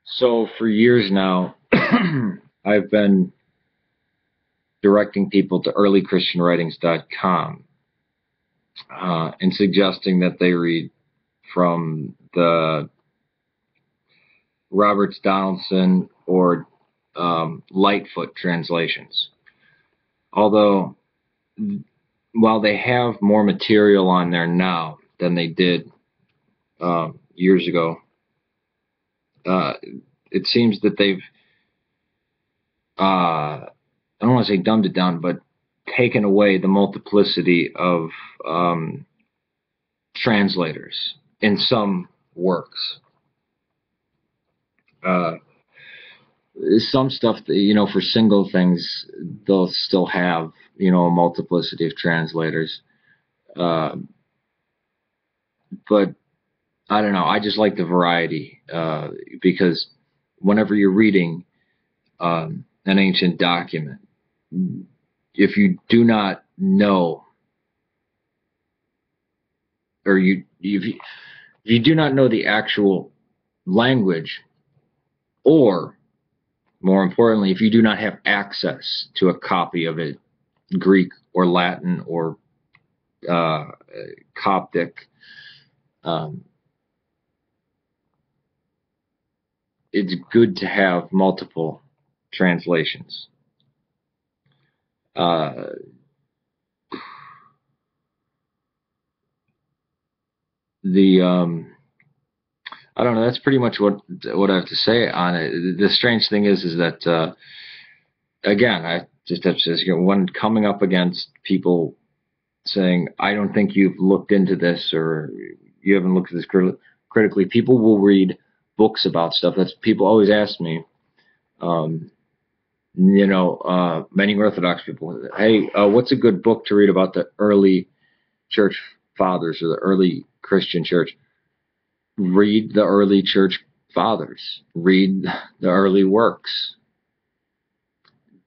So for years now, I've been directing people to earlychristianwritings.com and suggesting that they read from the Roberts Donaldson or Lightfoot translations. Although, while they have more material on there now than they did years ago, it seems that they've I don't want to say dumbed it down, but taken away the multiplicity of translators in some works. Some stuff that, for single things, they'll still have, a multiplicity of translators. But I don't know. I just like the variety because whenever you're reading an ancient document, if you do not know, or if you do not know the actual language, or more importantly, if you do not have access to a copy of it, Greek or Latin or Coptic, it's good to have multiple translations. I don't know. That's pretty much what I have to say on it. The strange thing is that again, I just have to say, when coming up against people saying, "I don't think you've looked into this," or "You haven't looked at this critically," people will read books about stuff. That's people always ask me. Many Orthodox people, hey, what's a good book to read about the early church fathers or the early Christian church? Read the early church fathers. Read the early works.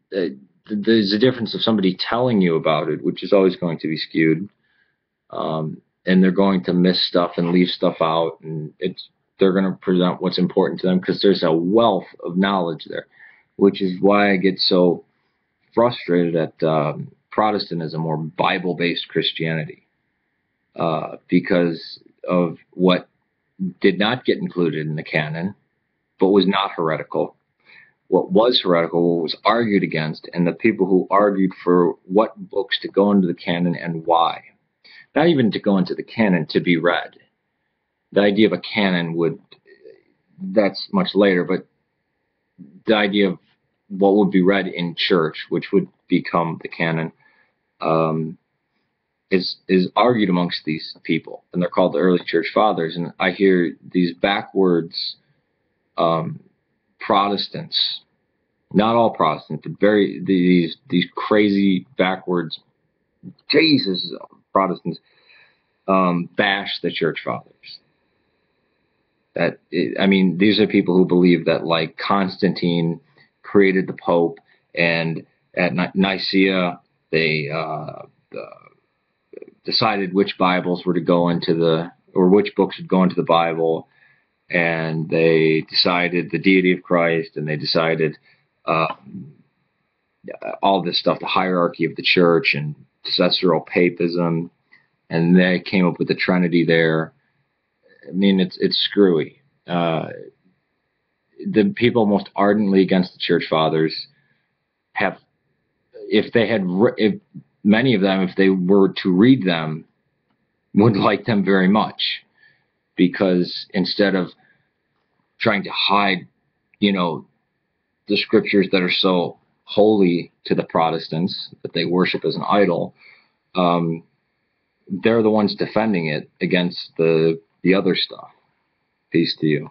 There's a difference of somebody telling you about it, which is always going to be skewed, and they're going to miss stuff and leave stuff out, and they're going to present what's important to them because there's a wealth of knowledge there, which is why I get so frustrated at Protestantism or Bible-based Christianity, because of what did not get included in the canon, but was not heretical. What was heretical, what was argued against, and the people who argued for what books to go into the canon and why. Not even to go into the canon, to be read. The idea of a canon that's much later, but the idea of what would be read in church, which would become the canon, is argued amongst these people, and they're called the early church fathers. And I hear these backwards Protestants, not all Protestants, but these crazy backwards Jesus Protestants bash the church fathers. These are people who believe that, like, Constantine created the Pope, and at Nicaea they decided which Bibles were to go into or which books would go into the Bible, and they decided the deity of Christ, and they decided all this stuff, the hierarchy of the church and successorial papism, and they came up with the Trinity there. It's screwy. The people most ardently against the church fathers many of them, if they were to read them, would like them very much, because instead of trying to hide, the scriptures that are so holy to the Protestants that they worship as an idol, they're the ones defending it against the other stuff. Peace to you.